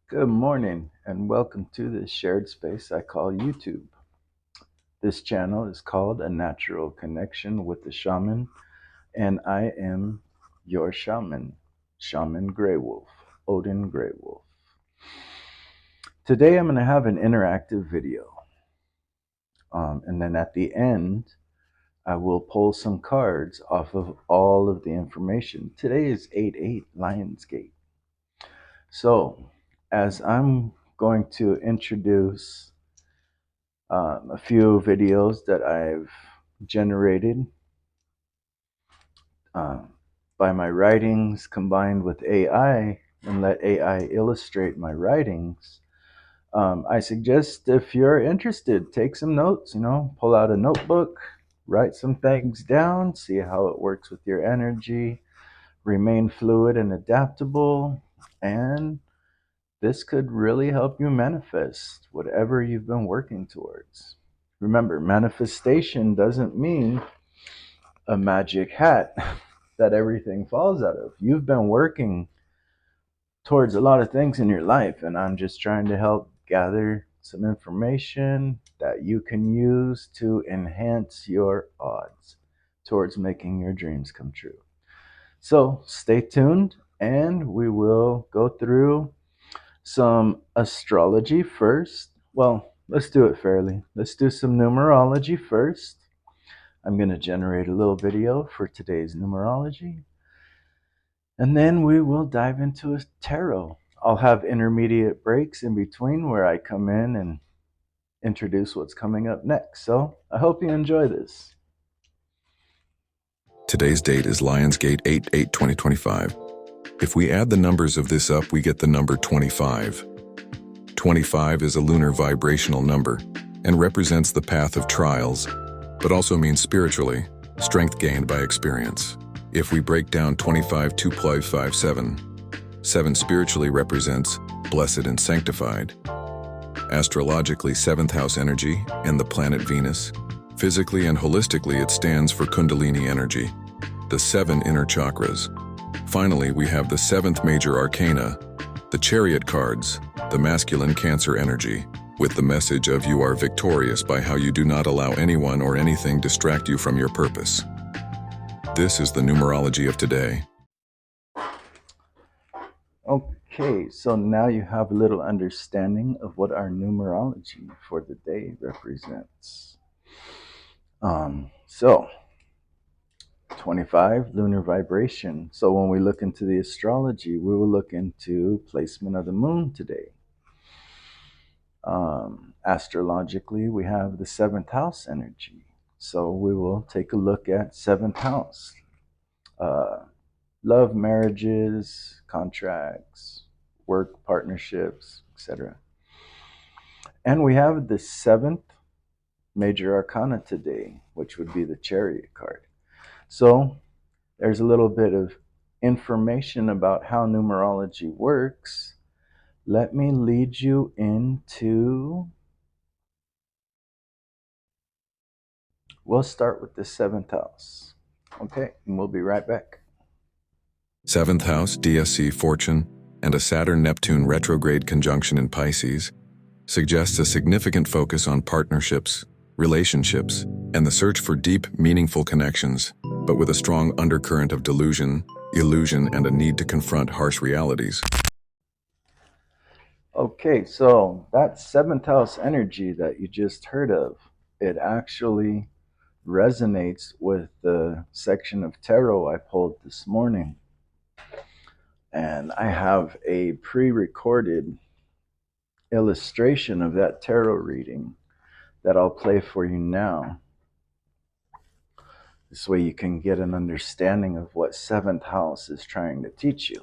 Good morning and welcome to this shared space I call YouTube. This channel is called A Natural Connection with the Shaman, and I am your shaman, Shaman Grey Wolf, Odin Grey Wolf. Today I'm going to have an interactive video, and then at the end I will pull some cards off of all of the information. Today is 8/8 Lionsgate. So, as I'm going to introduce a few videos that I've generated uh, by my writings combined with AI and let AI illustrate my writings. I suggest if you're interested, take some notes, pull out a notebook, write some things down, see how it works with your energy, remain fluid and adaptable, and this could really help you manifest whatever you've been working towards. Remember, manifestation doesn't mean a magic hat that everything falls out of. You've been working towards a lot of things in your life, and I'm just trying to help gather some information that you can use to enhance your odds towards making your dreams come true. So stay tuned, and we will go through some astrology first. Well, let's do it fairly. Let's do some numerology first. I'm going to generate a little video for today's numerology. And then we will dive into a tarot. I'll have intermediate breaks in between where I come in and introduce what's coming up next. So I hope you enjoy this. Today's date is Lionsgate 8/8/2025. If we add the numbers of this up, we get the number 25. 25 is a lunar vibrational number and represents the path of trials, but also means spiritually, strength gained by experience. If we break down 25 2 plus 5, 7. 7 spiritually represents blessed and sanctified. Astrologically, 7th house energy and the planet Venus. Physically and holistically, it stands for Kundalini energy, the 7 inner chakras. Finally, we have the 7th major arcana, the Chariot cards, the masculine Cancer energy, with the message of you are victorious by how you do not allow anyone or anything distract you from your purpose. This is the numerology of today. Okay, so now you have a little understanding of what our numerology for the day represents. So 25 lunar vibration. So when we look into the astrology, we will look into placement of the moon today. Astrologically, we have the 7th house energy. So we will take a look at 7th house. Love, marriages, contracts, work, partnerships, etc. And we have the 7th major arcana today, which would be the Chariot card. So there's a little bit of information about how numerology works. Let me lead you into, we'll start with the 7th house. Okay, and we'll be right back. 7th house, DSC fortune, and a Saturn-Neptune retrograde conjunction in Pisces suggests a significant focus on partnerships, relationships, and the search for deep, meaningful connections, but with a strong undercurrent of delusion, illusion, and a need to confront harsh realities. Okay, so that 7th house energy that you just heard of, it actually resonates with the section of tarot I pulled this morning. And I have a pre-recorded illustration of that tarot reading that I'll play for you now. This way you can get an understanding of what 7th house is trying to teach you.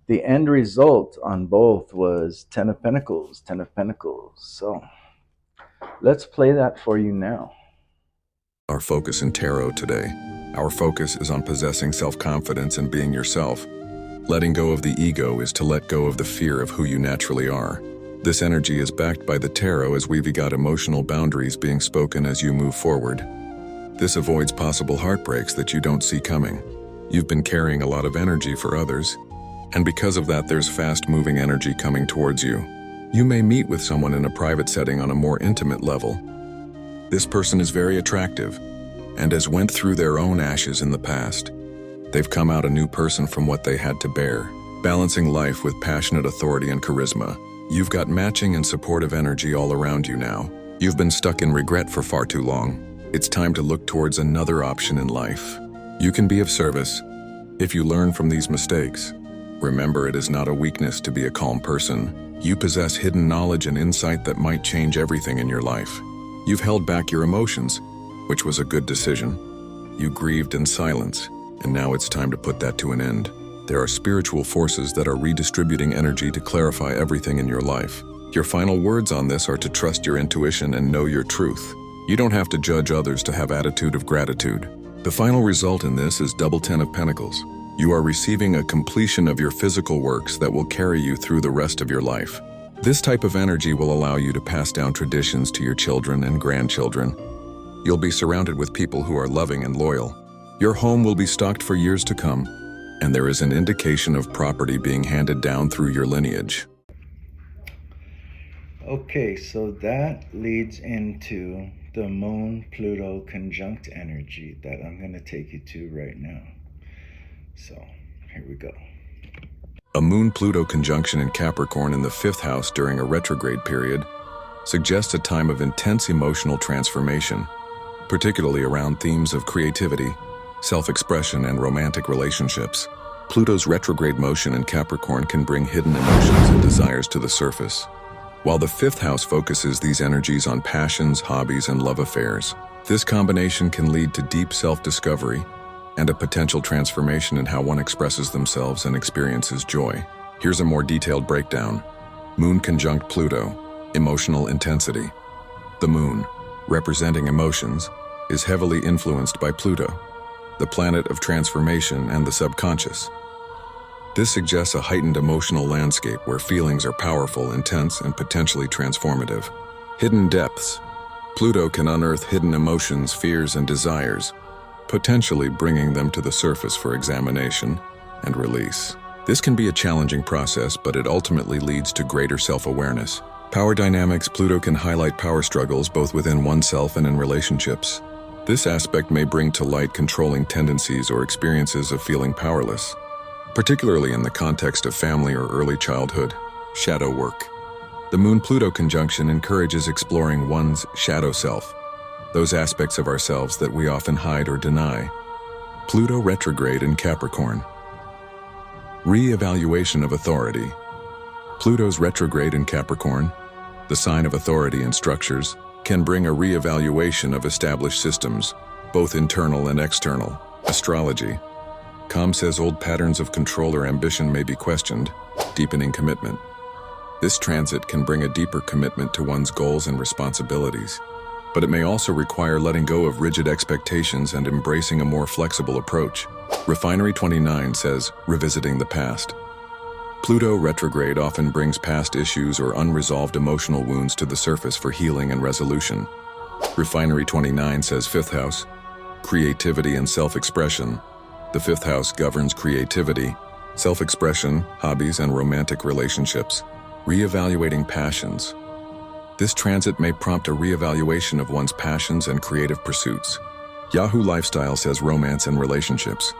The end result on both was 10 of Pentacles, 10 of Pentacles. So let's play that for you now. Our focus in tarot today. Our focus is on possessing self-confidence and being yourself. Letting go of the ego is to let go of the fear of who you naturally are. This energy is backed by the tarot as we've got emotional boundaries being spoken as you move forward. This avoids possible heartbreaks that you don't see coming. You've been carrying a lot of energy for others, And because of that, there's fast-moving energy coming towards you. You may meet with someone in a private setting on a more intimate level. This person is very attractive and has went through their own ashes in the past. They've come out a new person from what they had to bear, balancing life with passionate authority and charisma. You've got matching and supportive energy all around you now. You've been stuck in regret for far too long. It's time to look towards another option in life. You can be of service if you learn from these mistakes. Remember, it is not a weakness to be a calm person. You possess hidden knowledge and insight that might change everything in your life. You've held back your emotions, which was a good decision. You grieved in silence, and now it's time to put that to an end. There are spiritual forces that are redistributing energy to clarify everything in your life. Your final words on this are to trust your intuition and know your truth. You don't have to judge others to have attitude of gratitude. The final result in this is double 10 of Pentacles. You are receiving a completion of your physical works that will carry you through the rest of your life. This type of energy will allow you to pass down traditions to your children and grandchildren. You'll be surrounded with people who are loving and loyal. Your home will be stocked for years to come, and there is an indication of property being handed down through your lineage. Okay, so that leads into the Moon-Pluto conjunct energy that I'm going to take you to right now. So, here we go. A Moon-Pluto conjunction in Capricorn in the 5th house during a retrograde period suggests a time of intense emotional transformation, particularly around themes of creativity, self-expression, and romantic relationships. Pluto's retrograde motion in Capricorn can bring hidden emotions and desires to the surface. While the 5th house focuses these energies on passions, hobbies, and love affairs, this combination can lead to deep self-discovery and a potential transformation in how one expresses themselves and experiences joy. Here's a more detailed breakdown. Moon conjunct Pluto, emotional intensity. The moon, representing emotions, is heavily influenced by Pluto, the planet of transformation and the subconscious. This suggests a heightened emotional landscape where feelings are powerful, intense, and potentially transformative. Hidden depths. Pluto can unearth hidden emotions, fears, and desires, potentially bringing them to the surface for examination and release. This can be a challenging process, but it ultimately leads to greater self-awareness. Power dynamics. Pluto can highlight power struggles both within oneself and in relationships. This aspect may bring to light controlling tendencies or experiences of feeling powerless, particularly in the context of family or early childhood. Shadow work. The Moon-Pluto conjunction encourages exploring one's shadow self, those aspects of ourselves that we often hide or deny. Pluto retrograde in Capricorn. Re-evaluation of authority. Pluto's retrograde in Capricorn, the sign of authority and structures, can bring a re-evaluation of established systems, both internal and external. Astrology. Com says old patterns of control or ambition may be questioned, deepening commitment. This transit can bring a deeper commitment to one's goals and responsibilities, but it may also require letting go of rigid expectations and embracing a more flexible approach. Refinery 29 says, revisiting the past. Pluto retrograde often brings past issues or unresolved emotional wounds to the surface for healing and resolution. Refinery 29 says 5th house, creativity and self-expression. The 5th house governs creativity, self-expression, hobbies, and romantic relationships. Reevaluating passions. This transit may prompt a reevaluation of one's passions and creative pursuits. Yahoo Lifestyle says romance and relationships.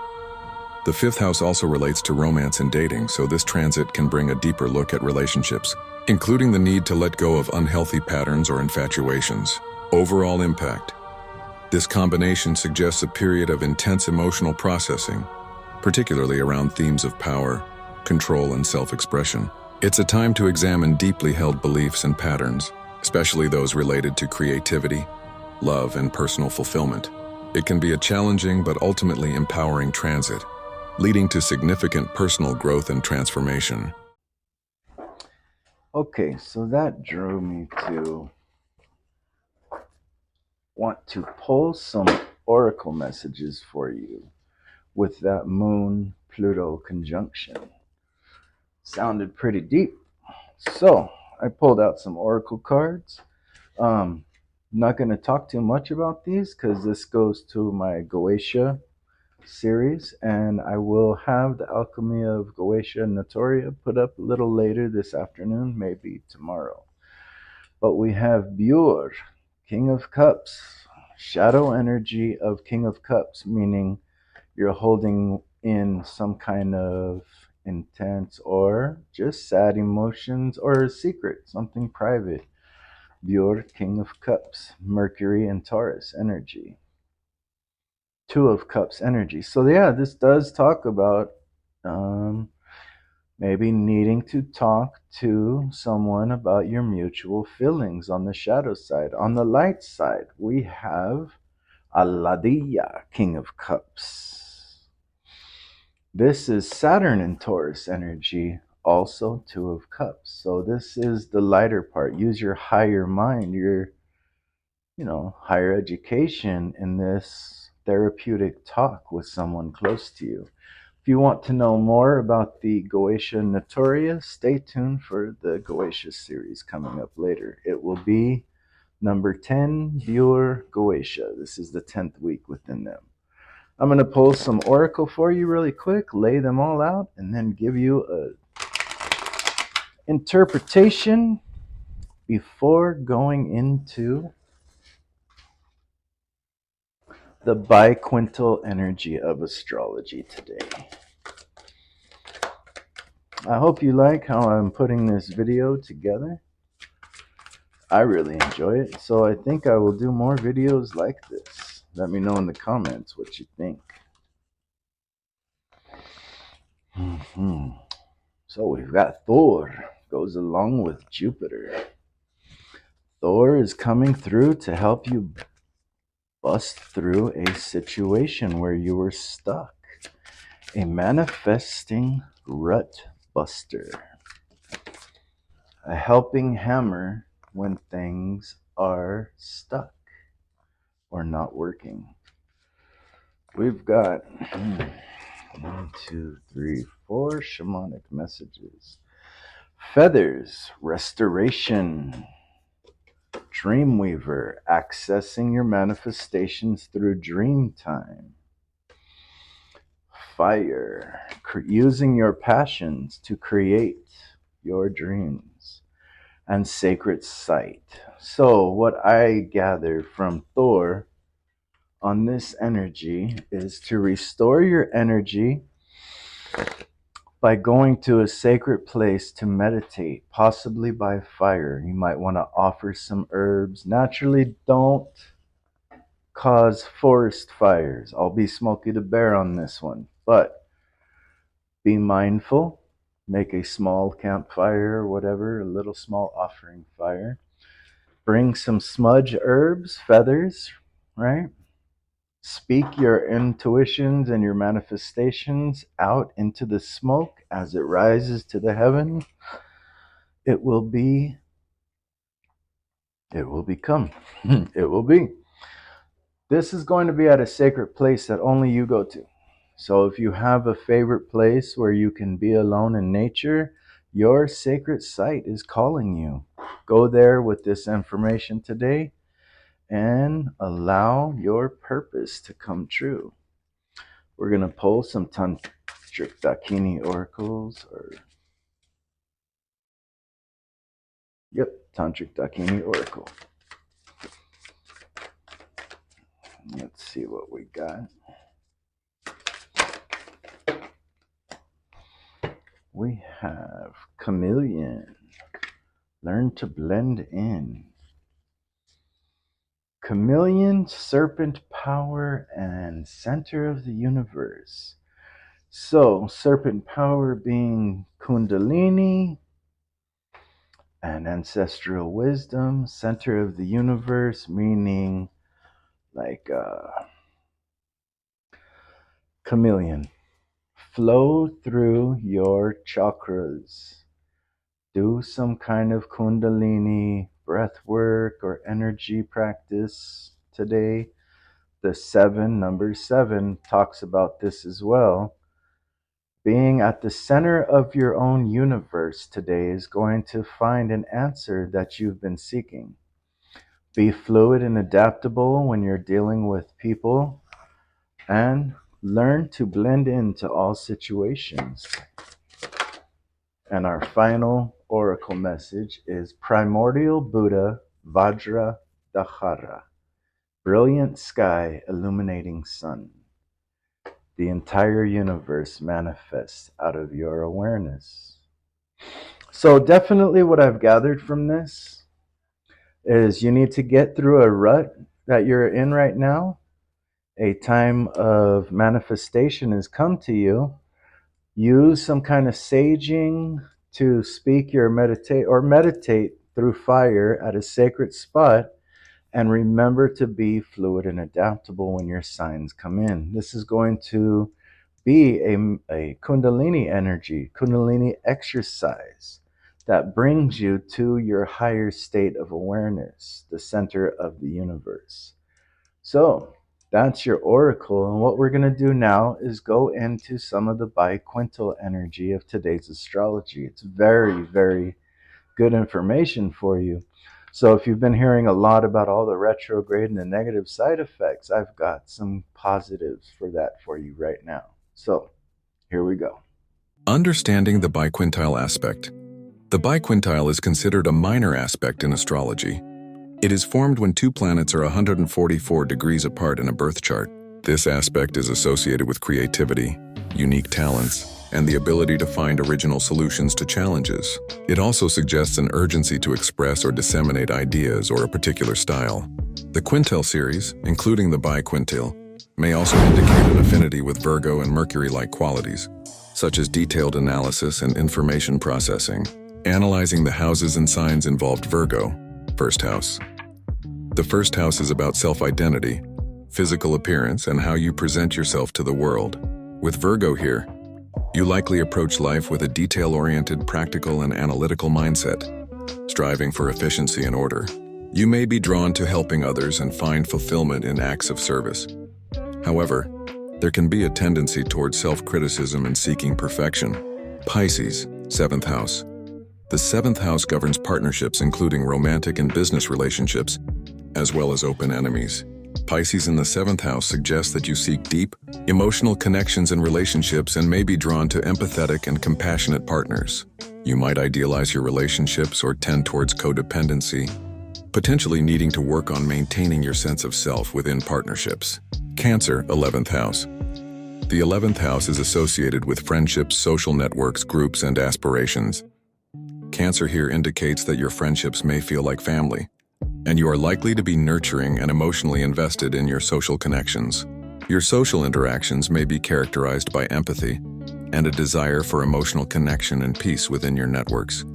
The 5th house also relates to romance and dating, so this transit can bring a deeper look at relationships, including the need to let go of unhealthy patterns or infatuations. Overall impact. This combination suggests a period of intense emotional processing, particularly around themes of power, control, and self-expression. It's a time to examine deeply held beliefs and patterns, especially those related to creativity, love, and personal fulfillment. It can be a challenging but ultimately empowering transit, leading to significant personal growth and transformation. Okay, so that drew me to want to pull some oracle messages for you with that Moon-Pluto conjunction. Sounded pretty deep. So I pulled out some oracle cards. Not going to talk too much about these because this goes to my Goetia series, and I will have the Alchemy of Goetia Notoria put up a little later this afternoon, maybe tomorrow. But we have Bure, King of Cups, shadow energy of King of Cups, meaning you're holding in some kind of intense or just sad emotions or a secret, something private. Bure, King of Cups, Mercury and Taurus energy. Two of Cups energy. So yeah, this does talk about um, maybe needing to talk to someone about your mutual feelings on the shadow side. On the light side, we have Aladiya, King of Cups. This is Saturn in Taurus energy, also Two of Cups. So this is the lighter part. Use your higher mind, your higher education in this therapeutic talk with someone close to you. If you want to know more about the Goetia Notoria, stay tuned for the Goetia series coming up later. It will be number 10, Bure Goetia. This is the 10th week within them. I'm going to pull some oracle for you really quick, lay them all out, and then give you a interpretation before going into the biquintal energy of astrology today. I hope you like how I'm putting this video together. I really enjoy it, so I think I will do more videos like this. Let me know in the comments what you think. So we've got Thor, goes along with Jupiter. Thor is coming through to help you bust through a situation where you were stuck. A manifesting rut buster. A helping hammer when things are stuck or not working. We've got 1, 2, 3, 4 shamanic messages. Feathers, restoration. Dreamweaver, accessing your manifestations through dream time. Fire, using your passions to create your dreams. And sacred sight. So, what I gather from Thor on this energy is to restore your energy by going to a sacred place to meditate, possibly by fire. You might want to offer some herbs. Naturally, don't cause forest fires. I'll be Smokey the Bear on this one. But be mindful. Make a small campfire or whatever, a little small offering fire. Bring some smudge herbs, feathers, right? Speak your intuitions and your manifestations out into the smoke as it rises to the heaven. It will be, it will become, it will be. This is going to be at a sacred place that only you go to. So if you have a favorite place where you can be alone in nature, your sacred site is calling you. Go there with this information today and allow your purpose to come true. We're going to pull some Tantric Dakini oracles, Tantric Dakini oracle. Let's see what we got. We have Chameleon. Learn to blend in. Chameleon, serpent power, and center of the universe. So, serpent power being Kundalini and ancestral wisdom, center of the universe meaning like chameleon. Flow through your chakras. Do some kind of Kundalini breath work or energy practice today. The number 7, talks about this as well. Being at the center of your own universe today is going to find an answer that you've been seeking. Be fluid and adaptable when you're dealing with people, and Learn to blend into all situations. And our final oracle message is Primordial Buddha Vajra Dahara, brilliant sky illuminating sun. The entire universe manifests out of your awareness. So, definitely, what I've gathered from this is you need to get through a rut that you're in right now. A time of manifestation has come to you. Use some kind of saging to speak your meditate through fire at a sacred spot, and remember to be fluid and adaptable when your signs come in. This is going to be a kundalini energy, kundalini exercise that brings you to your higher state of awareness, the center of the universe. So that's your oracle. And what we're going to do now is go into some of the biquintal energy of today's astrology. It's very, very good information for you. So if you've been hearing a lot about all the retrograde and the negative side effects, I've got some positives for that for you right now. So here we go. Understanding the biquintile aspect. The biquintile is considered a minor aspect in astrology. It is formed when two planets are 144 degrees apart in a birth chart. This aspect is associated with creativity, unique talents, and the ability to find original solutions to challenges. It also suggests an urgency to express or disseminate ideas or a particular style. The quintile series, including the biquintile, may also indicate an affinity with Virgo and Mercury-like qualities, such as detailed analysis and information processing. Analyzing the houses and signs involved Virgo, first house. The first house is about self-identity, physical appearance, and how you present yourself to the world. With Virgo here, you likely approach life with a detail-oriented, practical, and analytical mindset, striving for efficiency and order. You may be drawn to helping others and find fulfillment in acts of service. However, there can be a tendency towards self-criticism and seeking perfection. Pisces, seventh house. The seventh house governs partnerships, including romantic and business relationships, as well as open enemies. Pisces in the seventh house suggests that you seek deep, emotional connections and relationships and may be drawn to empathetic and compassionate partners. You might idealize your relationships or tend towards codependency, potentially needing to work on maintaining your sense of self within partnerships. Cancer, 11th house. The 11th house is associated with friendships, social networks, groups, and aspirations. Cancer here indicates that your friendships may feel like family, and you are likely to be nurturing and emotionally invested in your social connections. Your social interactions may be characterized by empathy and a desire for emotional connection and peace within your networks.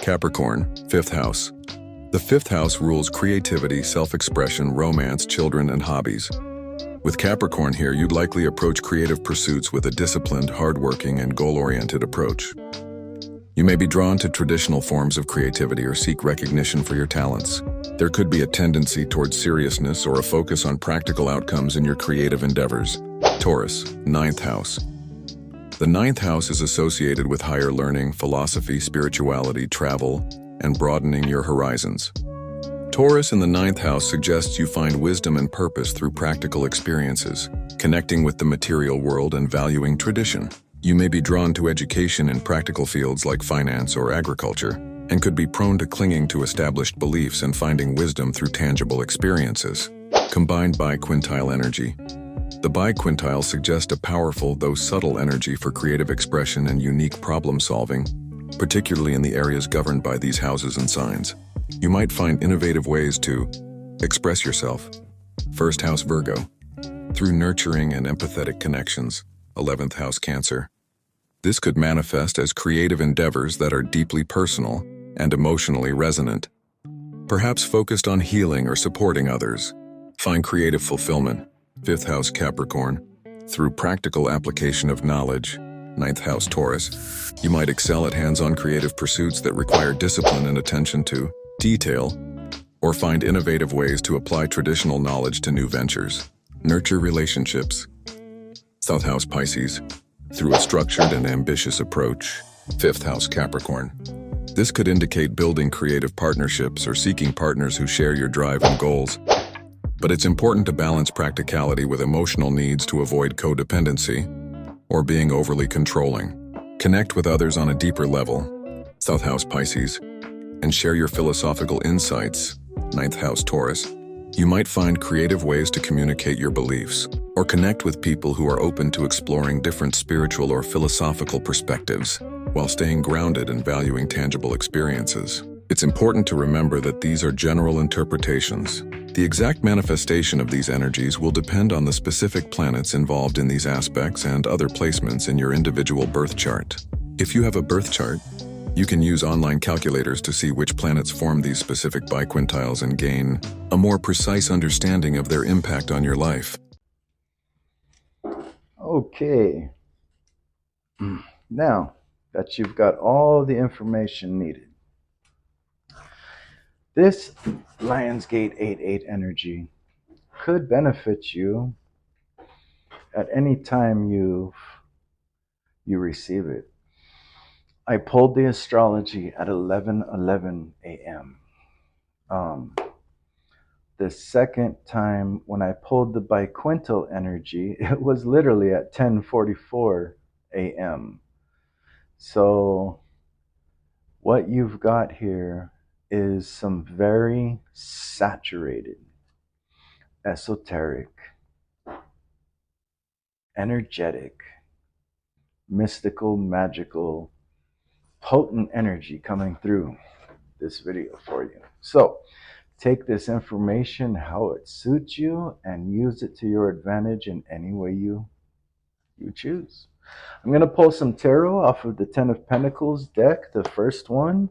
Capricorn, fifth house. The fifth house rules creativity, self-expression, romance, children, and hobbies. With Capricorn here, you'd likely approach creative pursuits with a disciplined, hardworking, and goal-oriented approach. You may be drawn to traditional forms of creativity or seek recognition for your talents. There could be a tendency towards seriousness or a focus on practical outcomes in your creative endeavors. Taurus, ninth house. The ninth house is associated with higher learning, philosophy, spirituality, travel, and broadening your horizons. Taurus in the ninth house suggests you find wisdom and purpose through practical experiences, connecting with the material world and valuing tradition. You may be drawn to education in practical fields like finance or agriculture, and could be prone to clinging to established beliefs and finding wisdom through tangible experiences. Combined biquintile energy. The biquintile suggests a powerful, though subtle energy for creative expression and unique problem solving, particularly in the areas governed by these houses and signs. You might find innovative ways to express yourself. First house Virgo. Through nurturing and empathetic connections. 11th house Cancer. This could manifest as creative endeavors that are deeply personal and emotionally resonant, perhaps focused on healing or supporting others. Find creative fulfillment. 5th house Capricorn. Through practical application of knowledge. 9th house Taurus. You might excel at hands-on creative pursuits that require discipline and attention to detail, or find innovative ways to apply traditional knowledge to new ventures. Nurture relationships. South house Pisces. Through a structured and ambitious approach. 5th house Capricorn. This could indicate building creative partnerships or seeking partners who share your drive and goals. But it's important to balance practicality with emotional needs to avoid codependency or being overly controlling. Connect with others on a deeper level, South House Pisces, and share your philosophical insights, Ninth House Taurus. You might find creative ways to communicate your beliefs, or connect with people who are open to exploring different spiritual or philosophical perspectives, while staying grounded and valuing tangible experiences. It's important to remember that these are general interpretations. The exact manifestation of these energies will depend on the specific planets involved in these aspects and other placements in your individual birth chart. If you have a birth chart, you can use online calculators to see which planets form these specific biquintiles and gain a more precise understanding of their impact on your life. Okay. Now that you've got all the information needed, this Lionsgate 8-8 energy could benefit you at any time you receive it. I pulled the astrology at 11:11 a.m. The second time when I pulled the biquintal energy, it was literally at 10:44 a.m. So what you've got here is some very saturated, esoteric, energetic, mystical, magical, potent energy coming through this video for you. So take this information how it suits you and use it to your advantage in any way you choose. I'm going to pull some tarot off of the Ten of Pentacles deck, the first one,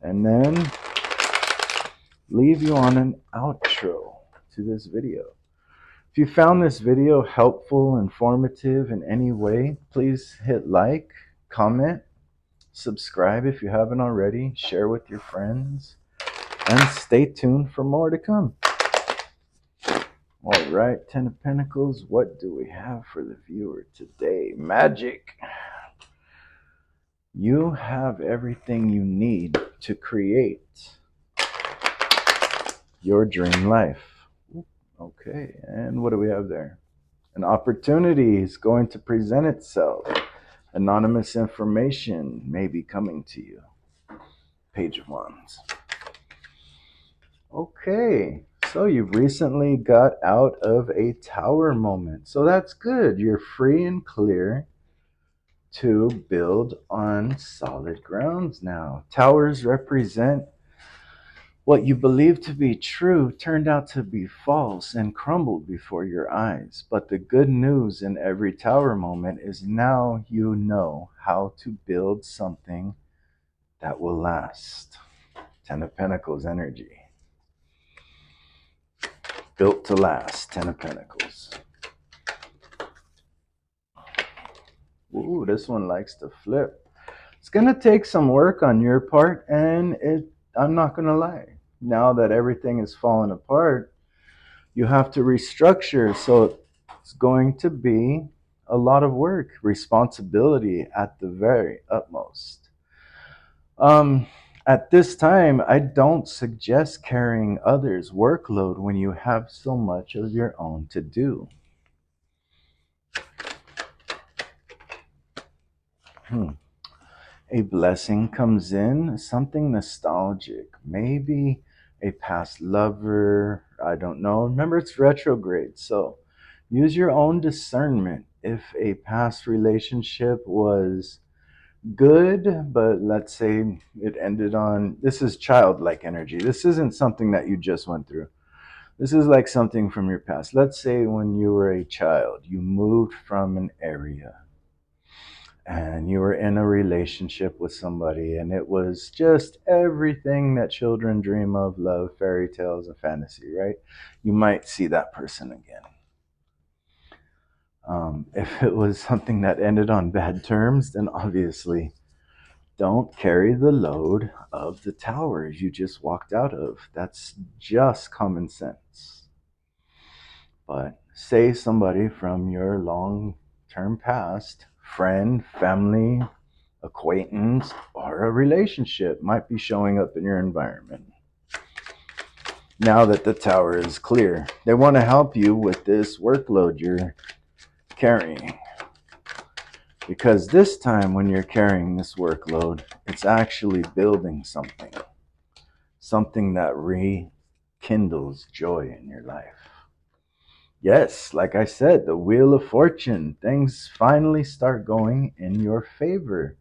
and then leave you on an outro to this video. If you found this video helpful, informative in any way, please hit like, comment, subscribe if you haven't already, share with your friends, and stay tuned for more to come. All right, Ten of Pentacles, what do we have for the viewer today? Magic. You have everything you need to create your dream life. Okay, and what do we have there? An opportunity is going to present itself. Anonymous information may be coming to you. Page of Wands. Okay, so you've recently got out of a tower moment. So that's good. You're free and clear to build on solid grounds now. Towers represent what you believed to be true turned out to be false and crumbled before your eyes. But the good news in every tower moment is now you know how to build something that will last. Ten of Pentacles energy. Built to last. Ten of Pentacles. Ooh, this one likes to flip. It's going to take some work on your part, and I'm not going to lie. Now that everything is falling apart, you have to restructure. So it's going to be a lot of work, responsibility at the very utmost. At this time, I don't suggest carrying others' workload when you have so much of your own to do. A blessing comes in, something nostalgic, maybe a past lover, I don't know. Remember, it's retrograde, so use your own discernment. If a past relationship was good, but let's say it ended on, this is childlike energy. This isn't something that you just went through. This is like something from your past. Let's say when you were a child, you moved from an area and you were in a relationship with somebody, and it was just everything that children dream of: love, fairy tales, and fantasy, right? You might see that person again. If it was something that ended on bad terms, then obviously don't carry the load of the towers you just walked out of. That's just common sense. But say somebody from your long-term past, friend, family, acquaintance, or a relationship might be showing up in your environment. now that the tower is clear. They want to help you with this workload you're carrying. Because this time, when you're carrying this workload, it's actually building something, something that rekindles joy in your life. Yes, like I said, the Wheel of Fortune, things finally start going in your favor.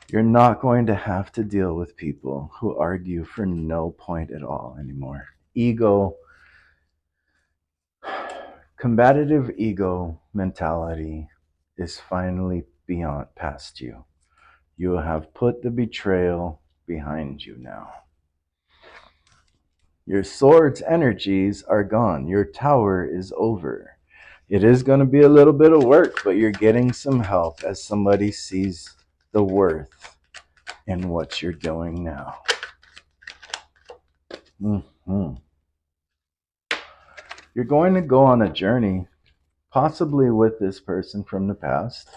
You're not going to have to deal with people who argue for no point at all anymore. Ego, combative ego mentality is finally beyond past you. You have put the betrayal behind you now. Your sword's energies are gone. Your tower is over. It is going to be a little bit of work, but you're getting some help as somebody sees the worth in what you're doing now. Mhm. You're going to go on a journey, possibly with this person from the past,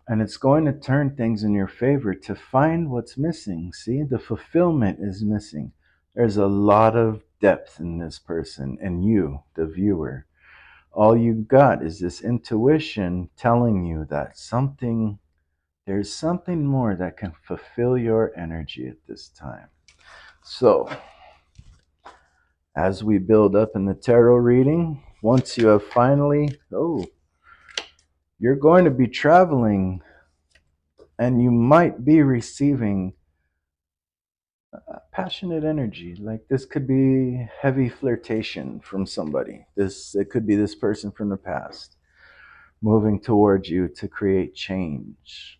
and it's going to turn things in your favor to find what's missing. See, the fulfillment is missing. There's a lot of depth in this person, and you, the viewer, all you've got is this intuition telling you that there's something more that can fulfill your energy at this time. So, as we build up in the tarot reading, once you have finally, you're going to be traveling and you might be receiving passionate energy. Like this could be heavy flirtation from somebody. It could be this person from the past moving towards you to create change,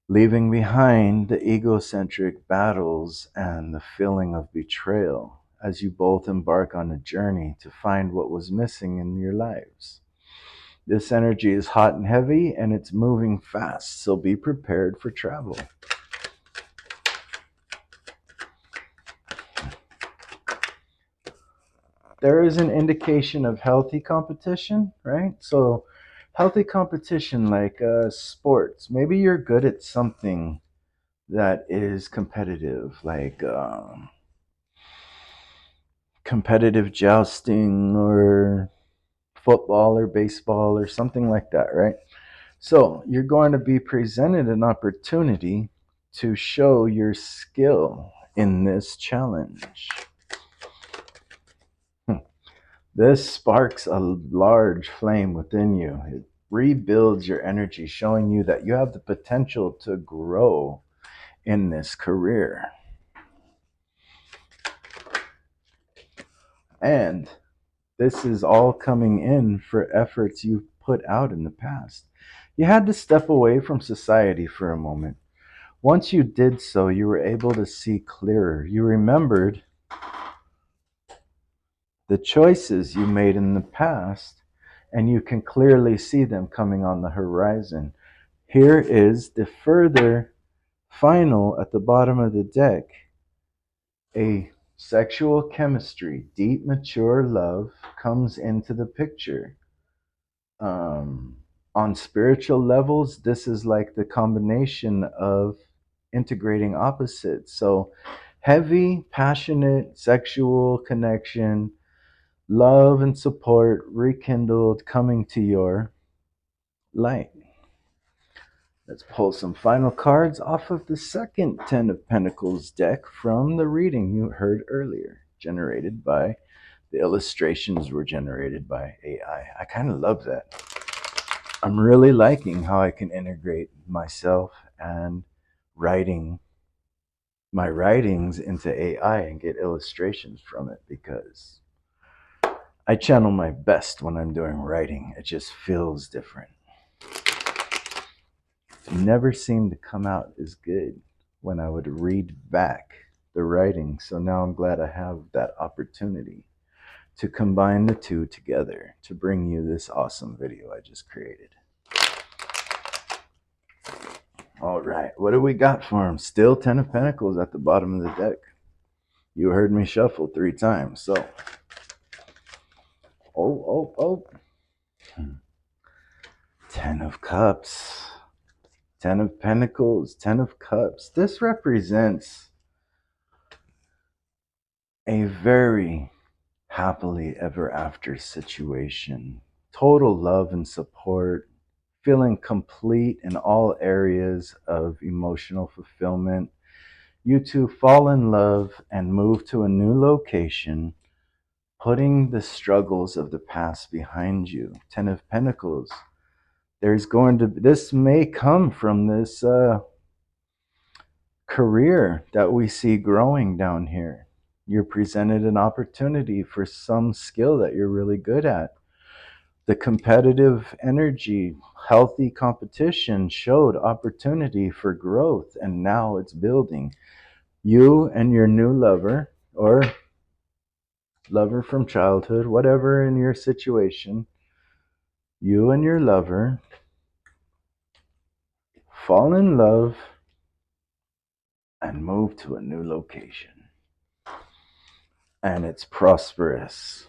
leaving behind the egocentric battles and the feeling of betrayal as you both embark on a journey to find what was missing in your lives. This energy is hot and heavy and it's moving fast, so be prepared for travel. There is an indication of healthy competition, right? So, healthy competition like sports. Maybe you're good at something that is competitive, like competitive jousting or football or baseball or something like that, right? So you're going to be presented an opportunity to show your skill in this challenge. This sparks a large flame within you. It rebuilds your energy, showing you that you have the potential to grow in this career. And this is all coming in for efforts you've put out in the past. You had to step away from society for a moment. Once you did so, you were able to see clearer. You remembered the choices you made in the past, and you can clearly see them coming on the horizon. Here is the further final at the bottom of the deck. A sexual chemistry, deep, mature love comes into the picture. Um, on spiritual levels, this is like the combination of integrating opposites. So, heavy, passionate, sexual connection, love and support rekindled coming to your light. Let's pull some final cards off of the second Ten of Pentacles deck from the reading you heard earlier, generated by the illustrations were generated by AI. I kind of love that. I'm really liking how I can integrate myself and writing my writings into AI and get illustrations from it because I channel my best when I'm doing writing. It just feels different. It never seemed to come out as good when I would read back the writing. So now I'm glad I have that opportunity to combine the two together to bring you this awesome video I just created. All right, what do we got for him? Still Ten of Pentacles at the bottom of the deck. You heard me shuffle 3 times, so. Oh. 10 of Cups. 10 of Pentacles, 10 of Cups. This represents a very happily ever after situation. Total love and support, feeling complete in all areas of emotional fulfillment. You two fall in love and move to a new location, putting the struggles of the past behind you. Ten of Pentacles. This may come from this career that we see growing down here. You're presented an opportunity for some skill that you're really good at. The competitive energy, healthy competition showed opportunity for growth, and now it's building. You and your new lover, or lover from childhood, whatever in your situation, you and your lover fall in love and move to a new location. And it's prosperous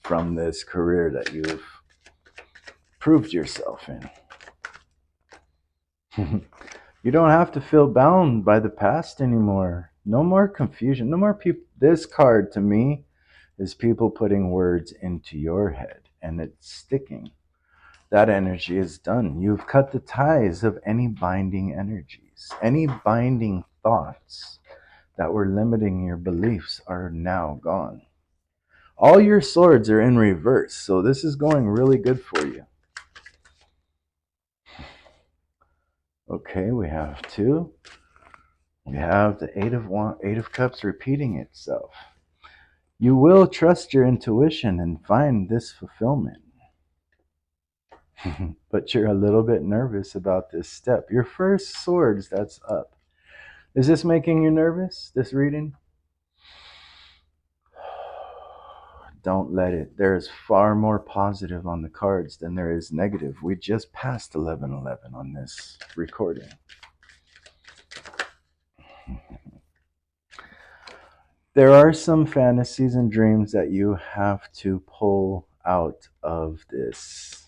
from this career that you've proved yourself in. You don't have to feel bound by the past anymore. No more confusion. No more people. This card to me is people putting words into your head and it's sticking. That energy is done. You've cut the ties of any binding energies. Any binding thoughts that were limiting your beliefs are now gone. All your swords are in reverse, so this is going really good for you. Okay, we have two. We have the Eight of Cups repeating itself. You will trust your intuition and find this fulfillment. But you're a little bit nervous about this step. Your first swords, that's up. Is this making you nervous, this reading? Don't let it. There is far more positive on the cards than there is negative. We just passed 1111 on this recording. There are some fantasies and dreams that you have to pull out of this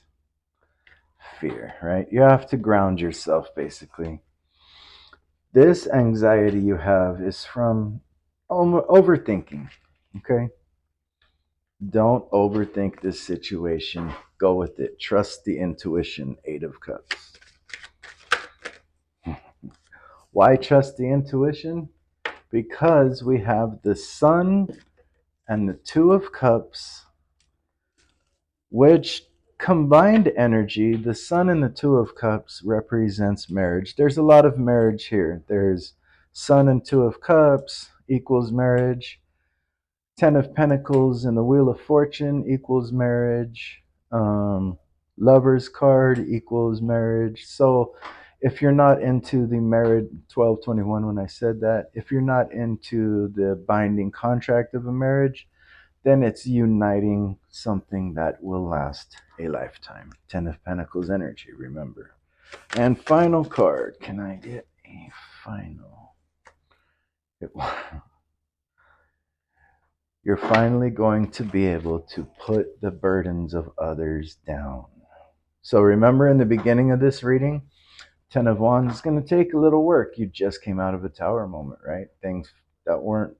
fear, right? You have to ground yourself, basically. This anxiety you have is from overthinking, okay? Don't overthink this situation. Go with it. Trust the intuition, Eight of Cups. Why trust the intuition? Because we have the Sun and the Two of Cups, which combined energy, the Sun and the Two of Cups represents marriage. There's a lot of marriage here. There's Sun and Two of Cups equals marriage. Ten of Pentacles and the Wheel of Fortune equals marriage. Lover's card equals marriage. So if you're not into the married 1221 when I said that, if you're not into the binding contract of a marriage, then it's uniting something that will last a lifetime. Ten of Pentacles energy, remember. And final card. Can I get a final? You're finally going to be able to put the burdens of others down. So remember in the beginning of this reading, Ten of Wands is going to take a little work. You just came out of a tower moment, right? Things that weren't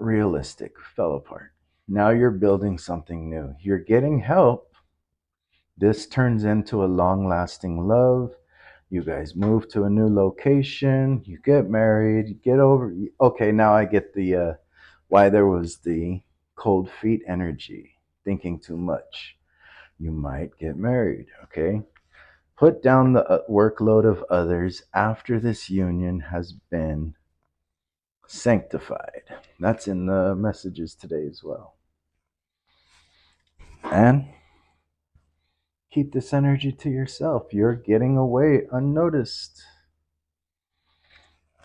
realistic fell apart. Now you're building something new. You're getting help. This turns into a long-lasting love. You guys move to a new location. You get married. You get over. Okay, now I get the why there was the cold feet energy. Thinking too much. You might get married. Okay. Put down the workload of others after this union has been sanctified. That's in the messages today as well. And keep this energy to yourself. You're getting away unnoticed.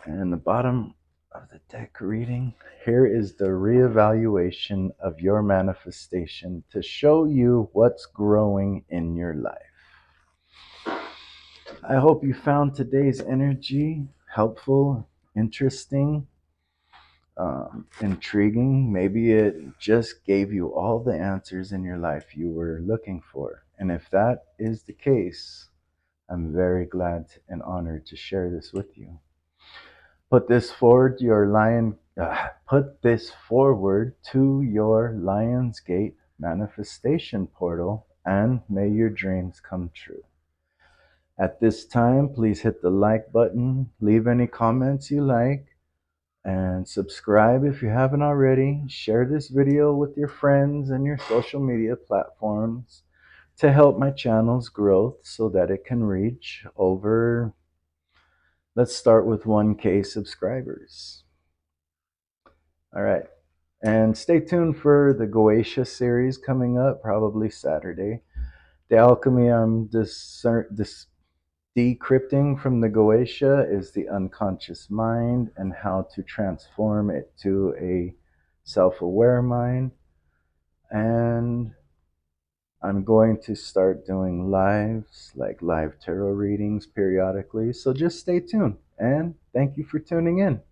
And the bottom of the deck reading, here is the reevaluation of your manifestation to show you what's growing in your life. I hope you found today's energy helpful, interesting, intriguing. Maybe it just gave you all the answers in your life you were looking for. And if that is the case, I'm very glad and honored to share this with you. Put this forward your lion. Put this forward to your Lionsgate manifestation portal, and may your dreams come true. At this time, please hit the like button, leave any comments you like, and subscribe if you haven't already. Share this video with your friends and your social media platforms to help my channel's growth so that it can reach over, let's start with 1K subscribers. All right. And stay tuned for the Goetia series coming up, probably Saturday. The alchemy I'm decrypting from the Goetia is the unconscious mind and how to transform it to a self-aware mind. And I'm going to start doing lives, like live tarot readings periodically. So just stay tuned. And thank you for tuning in.